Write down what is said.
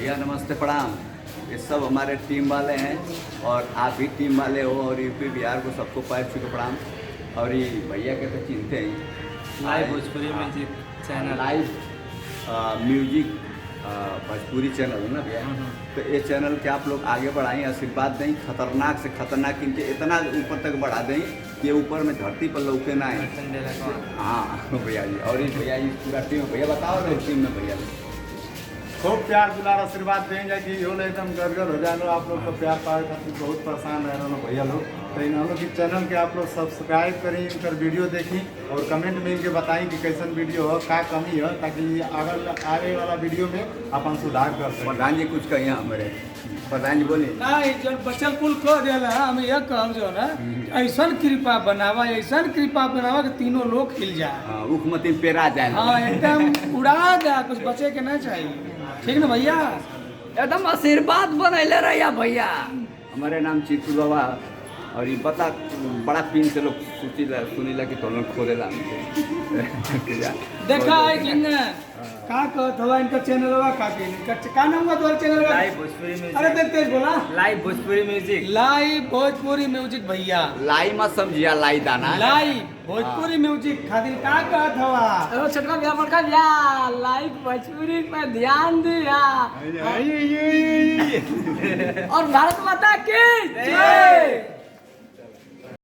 भैया नमस्ते प्रणाम। ये सब हमारे टीम वाले हैं और आप भी टीम वाले हो और यूपी बिहार को सबको पैर छू के प्रणाम। और ये भैया के तो चिंते हैं live Bhojpuri music channel, live music Bhojpuri channel है ना भैया। तो ये चैनल के आप लोग आगे बढ़ाएं, आशीर्वाद दें, खतरनाक से खतरनाक इनके इतना ऊपर तक बढ़ा दें कि ये ऊपर में धरती पर लौके ना है। हाँ भैया जी, और ये भैया जी पूरा टीम, भैया बताओ ना टीम में भैया खूब प्यार दुलार आशीर्वाद देंगे कि यो एकदम गदगद हो जाए। आप लोग को प्यार पाए खातिर बहुत परेशान रह रहे भैया लोग। तो इन लोग की चैनल के आप लोग सब्सक्राइब करें, इनका वीडियो देखी और कमेंट में इनके बताएं कि कैसन वीडियो हो, क्या कमी है, ताकि अगर आगे वाला वीडियो में अपन सुधार कर सकें। प्रधान जी कुछ कहिए हमारे प्रधान जी बोलिए। नहीं जो बचल कुल कह दिया हम यह कहब जो ना ऐसा कृपा बनावा, ऐसा कृपा बनावा कि तीनों लोग खिल जाए, मुख्यमंत्री पेरा जाए। हाँ एकदम उड़ा जाए, कुछ बचे के ना चाहिए। ठीक ना भैया, एकदम आशीर्वाद बनैले रहिया भैया। हमारे नाम चित्तू बाबा और ये बता बड़ा पिन से लोग सुनीला कि तोलन खोलेला देखा है कि न का कहत हवा इनका चैनल हवा का नाम हुआ तुम्हारे चैनल का? Live Bhojpuri music. अरे तेज तेज बोला। Live Bhojpuri music, live Bhojpuri music भैया, लाई मत समझिया, लाई दाना लाइव भोजपुरी म्यूजिक खातिर का कहत हवा? अरे छोटका भैया बड़का भैया लाइव भोजपुरी पे ध्यान दिया और भारत माता की जय।